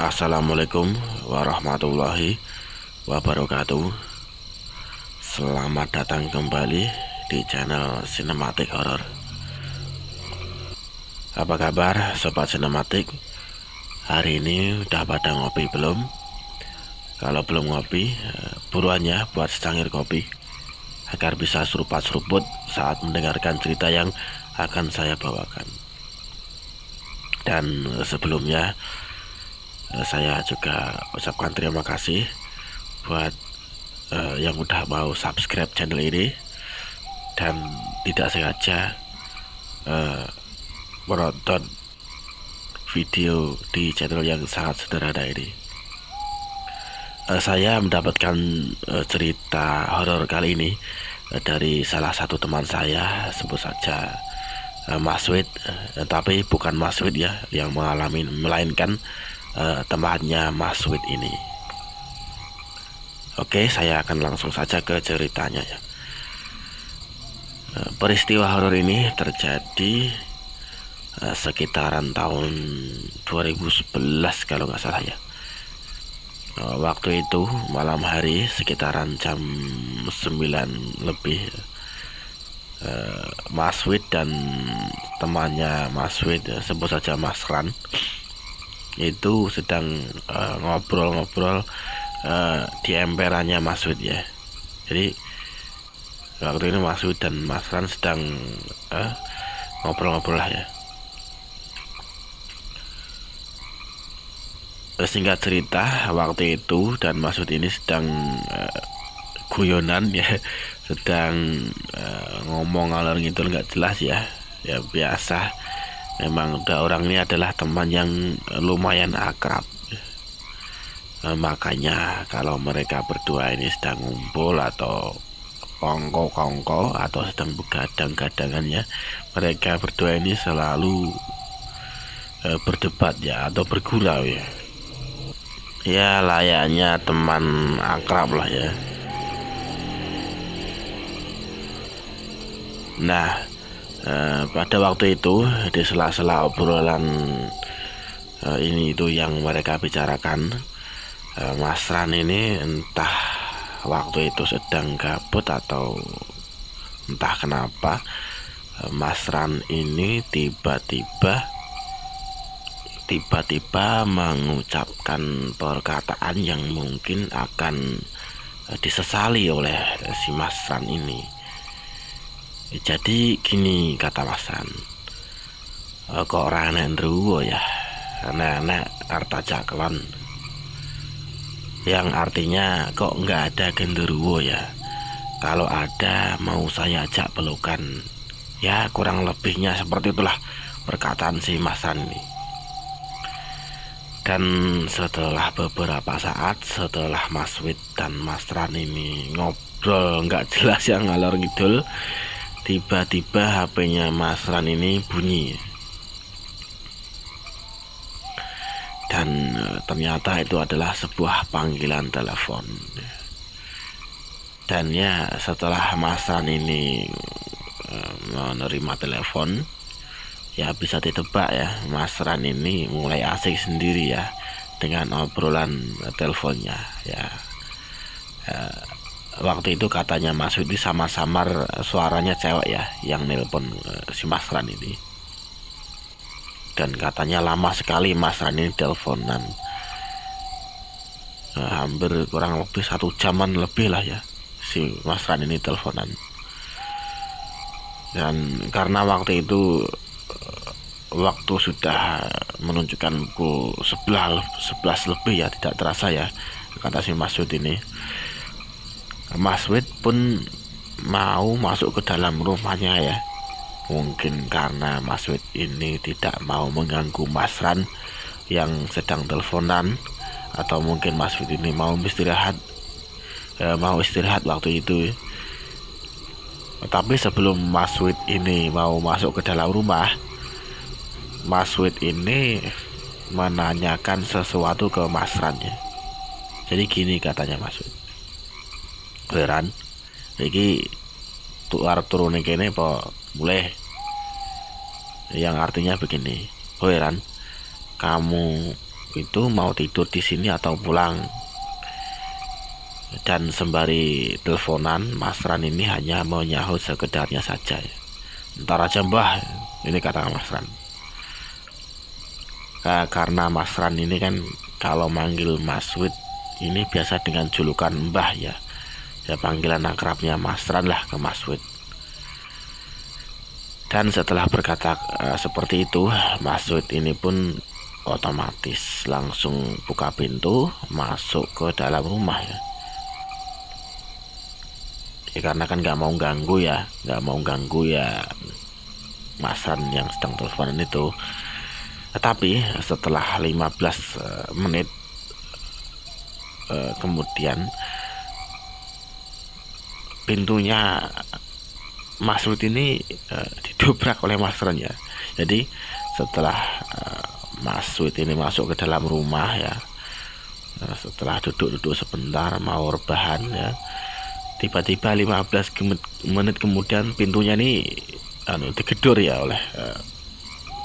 Assalamualaikum warahmatullahi wabarakatuh. Selamat datang kembali di channel Sinematik Horor. Apa kabar sobat sinematik? Hari ini udah pada ngopi belum? Kalau belum ngopi, buruan ya buat secangkir kopi agar bisa seruput-seruput saat mendengarkan cerita yang akan saya bawakan. Dan sebelumnya saya juga ucapkan terima kasih buat yang udah mau subscribe channel ini dan tidak sengaja menonton video di channel yang sangat sederhana ini. Saya mendapatkan cerita horor kali ini dari salah satu teman saya, sebut saja Mas Wid, tapi bukan Mas Wid ya yang mengalami, melainkan temannya Mas Wid ini. Oke, saya akan langsung saja ke ceritanya ya. Peristiwa horor ini terjadi sekitaran tahun 2011 kalau nggak salah ya. Waktu itu malam hari sekitaran jam 9 lebih, Mas Wid dan temannya Mas Wid, sebut saja Mas Ran, itu sedang ngobrol-ngobrol di emperannya Mas Wid ya. Jadi waktu ini Mas Wid dan Mas Ran sedang ngobrol-ngobrol lah ya. Singkat cerita, waktu itu dan Mas Wid ini sedang guyonan ya, sedang ngomong ngalor ngidul nggak jelas ya. Ya biasa, memang udah orang ini adalah teman yang lumayan akrab. Makanya kalau mereka berdua ini sedang ngumpul atau kongko-kongko atau sedang begadang-gadangannya, mereka berdua ini selalu berdebat ya atau bergurau ya. Ya layaknya teman akrab lah ya. Nah, pada waktu itu di sela-sela obrolan ini itu yang mereka bicarakan, Mas Ran ini entah waktu itu sedang gabut atau entah kenapa, Mas Ran ini tiba-tiba mengucapkan perkataan yang mungkin akan disesali oleh si Mas Ran ini. Jadi gini kata Mas Ran, kok ora enek ndruwo ya, anak-anak arta caklon, yang artinya kok nggak ada genderuwo ya, kalau ada mau saya ajak pelukan. Ya kurang lebihnya seperti itulah perkataan si Mas Ran ini. Dan setelah beberapa saat, setelah Mas Wid dan Mas Ran ini ngobrol nggak jelas yang ngalor ngidul, tiba-tiba HP-nya Mas Ran ini bunyi. Dan ternyata itu adalah sebuah panggilan telepon. Dan ya setelah Mas Ran ini menerima telepon, ya bisa ditebak ya, Mas Ran ini mulai asik sendiri ya dengan obrolan teleponnya ya. Waktu itu katanya Mas Widi sama-samar suaranya cewek ya yang nelpon si Mas Ran ini. Dan katanya lama sekali Mas Ran ini teleponan, hampir kurang lebih 1 jaman lebih lah ya si Mas Ran ini teleponan. Dan karena waktu itu waktu sudah menunjukkan pukul 11 lebih ya, tidak terasa ya kata si Mas Wid ini. Mas Wid pun mau masuk ke dalam rumahnya ya. Mungkin karena Mas Wid ini tidak mau mengganggu Mas Ran yang sedang teleponan, atau mungkin Mas Wid ini mau istirahat waktu itu. Tapi sebelum Mas Wid ini mau masuk ke dalam rumah, Mas Wid ini menanyakan sesuatu ke Mas Ran ya. Jadi gini katanya Mas Wid, Ran, iki arep turune kene apa mulai? Yang artinya begini, Ran, kamu itu mau tidur di sini atau pulang. Dan sembari teleponan, Mas Ran ini hanya menyahut sekedarnya saja. Ntar aja Mbah, ini kata Mas Ran. Karena Mas Ran ini kan kalau manggil Mas Wid ini biasa dengan julukan Mbah ya. Ya panggilan akrabnya Mas Ran lah ke Mas Wid. Dan setelah berkata seperti itu, Mas Wid ini pun otomatis langsung buka pintu masuk ke dalam rumah ya. Ya karena kan nggak mau ganggu ya Mas Ran yang sedang teleponan itu. Tetapi setelah 15 menit kemudian pintunya Mas Wid ini didobrak oleh Mas Ran ya. Jadi setelah Mas Wid ini masuk ke dalam rumah ya, setelah duduk-duduk sebentar mau rebahan ya, tiba-tiba 15 menit kemudian pintunya ini digedor ya oleh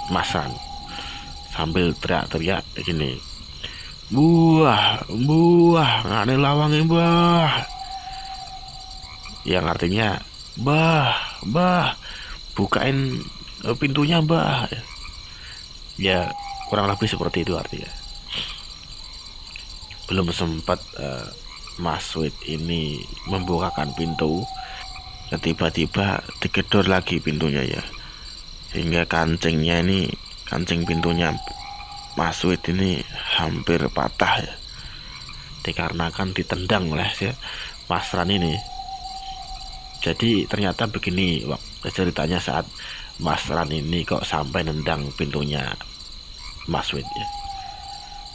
Mas Ran sambil teriak-teriak gini, buah ngane lawange Mbah, yang artinya Mbah bukain pintunya Mbah. Ya kurang lebih seperti itu artinya. Belum sempat Mas Wid ini membukakan pintu, tiba-tiba digedor lagi pintunya ya, hingga kancing pintunya Mas Wid ini hampir patah ya, dikarenakan ditendang oleh Mas Ran ini. Jadi ternyata begini ceritanya saat Mas Ran ini kok sampai nendang pintunya Mas Wid ya.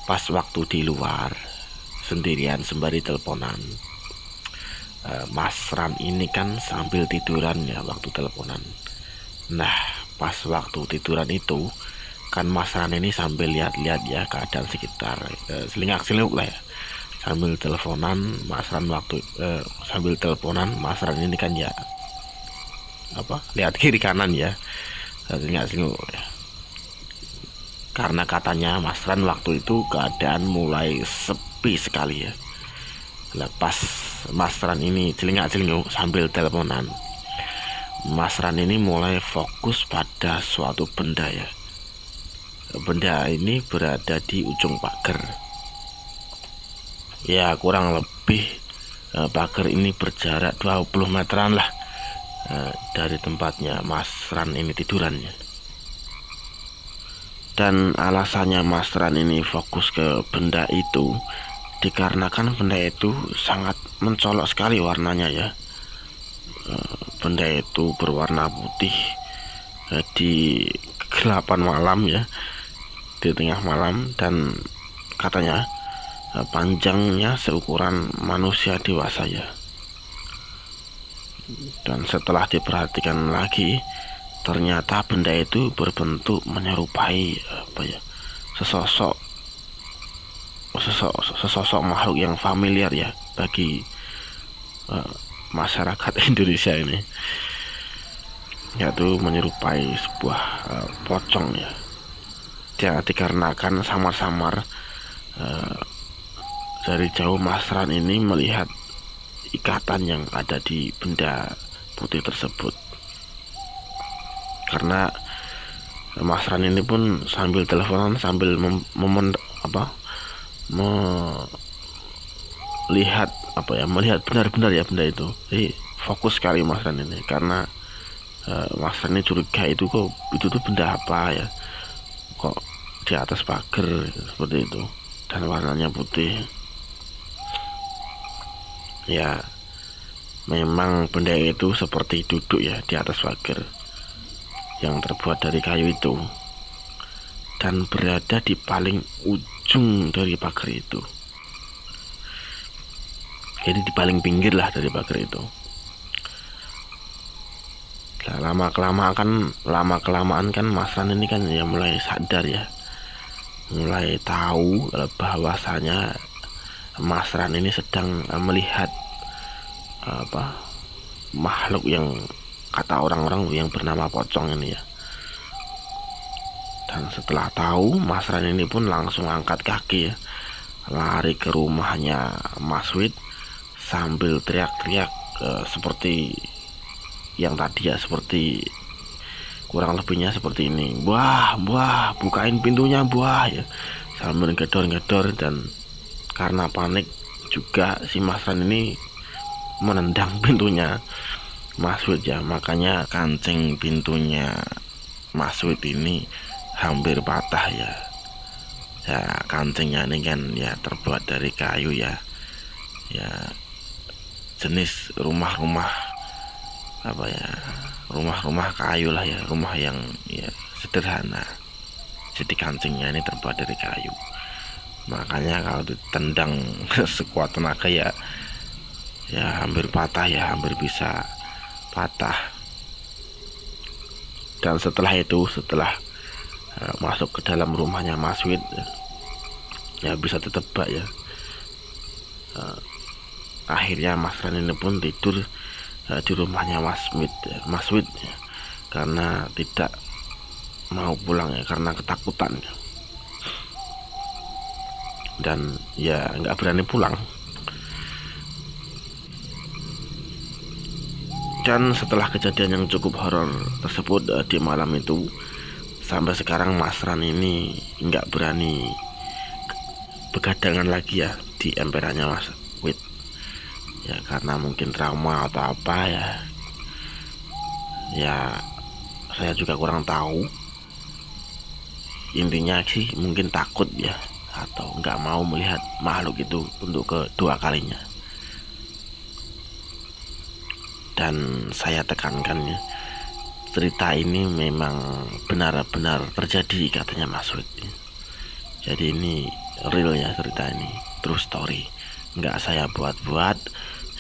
Pas waktu di luar sendirian sembari teleponan, Mas Ran ini kan sambil tiduran ya waktu teleponan. Nah pas waktu tiduran itu kan Mas Ran ini sambil lihat-lihat ya keadaan sekitar, selingak-selinguk lah ya, sambil teleponan. Mas Ran Mas Ran ini kan ya lihat kiri kanan ya, selingak-selinguk ya. Karena katanya Mas Ran waktu itu keadaan mulai sepi sekali ya. Lepas Mas Ran ini celingak-celinguk sambil teleponan, Mas Ran ini mulai fokus pada suatu benda ya. Benda ini berada di ujung pagar. Ya kurang lebih pagar ini berjarak 20 meteran lah dari tempatnya Mas Ran ini tidurannya. Dan alasannya Mas Ran ini fokus ke benda itu dikarenakan benda itu sangat mencolok sekali warnanya ya. Benda itu berwarna putih di kegelapan malam ya, di tengah malam, dan katanya panjangnya seukuran manusia dewasa ya. Dan setelah diperhatikan lagi, ternyata benda itu berbentuk menyerupai sesosok makhluk yang familiar ya bagi masyarakat Indonesia ini, yaitu menyerupai sebuah pocong ya. Dikarenakan samar-samar dari jauh Mas Ran ini melihat ikatan yang ada di benda putih tersebut. Karena Mas Ran ini pun sambil teleponan sambil melihat benar-benar ya benda itu. Jadi fokus sekali Mas Ran ini, karena Mas Ran ini curiga itu tuh benda apa ya, kok di atas pagar seperti itu dan warnanya putih. Ya memang benda itu seperti duduk ya di atas pagar yang terbuat dari kayu itu, dan berada di paling ujung dari pagar itu. Jadi di paling pinggir lah dari pagar itu. Nah, lama kelamaan kan Mas Ran ini kan ya mulai sadar ya, mulai tahu bahwasanya Mas Ran ini sedang melihat makhluk yang kata orang-orang yang bernama pocong ini ya. Dan setelah tahu, Mas Ran ini pun langsung angkat kaki ya, lari ke rumahnya Mas Wid sambil teriak-teriak seperti yang tadi ya, seperti kurang lebihnya seperti ini, buah buah bukain pintunya buah ya, sambil gedor-gedor. Dan karena panik juga si Mas Ran ini menendang pintunya Mas Wid ya, makanya kancing pintunya Mas Wid ini hampir patah ya. Ya kancingnya ini kan ya terbuat dari kayu ya, ya jenis rumah-rumah apa ya, rumah-rumah kayu lah ya, rumah yang ya sederhana. Jadi kancingnya ini terbuat dari kayu, makanya kalau ditendang sekuat tenaga ya hampir patah ya, hampir bisa patah. Dan setelah itu, setelah masuk ke dalam rumahnya Mas Wid ya bisa ditebak ya, akhirnya Mas Ran ini pun tidur di rumahnya Mas Wid ya, karena tidak mau pulang ya, karena ketakutan dan ya nggak berani pulang. Dan setelah kejadian yang cukup horor tersebut di malam itu, sampai sekarang Mas Ran ini nggak berani begadangan lagi ya di emperannya Mas Wid ya, karena mungkin trauma atau apa ya, saya juga kurang tahu. Intinya sih mungkin takut ya, atau nggak mau melihat makhluk itu untuk kedua kalinya. Dan saya tekankan ya, cerita ini memang benar-benar terjadi katanya Mas Wid. Jadi ini real ya, cerita ini true story, nggak saya buat-buat.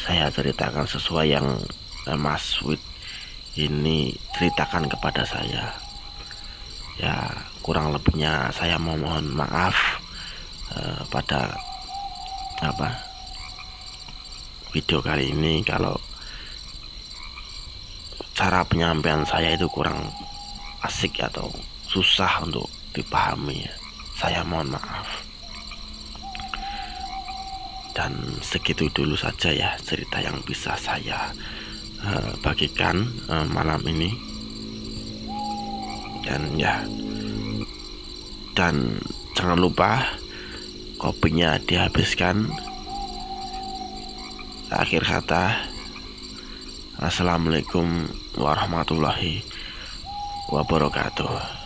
Saya ceritakan sesuai yang Mas Wid ini ceritakan kepada saya. Ya kurang lebihnya saya mohon maaf pada video kali ini kalau cara penyampaian saya itu kurang asik atau susah untuk dipahami ya. Saya mohon maaf. Dan segitu dulu saja ya cerita yang bisa saya bagikan malam ini. Dan jangan lupa kopinya dihabiskan. Akhir kata, assalamualaikum warahmatullahi wabarakatuh.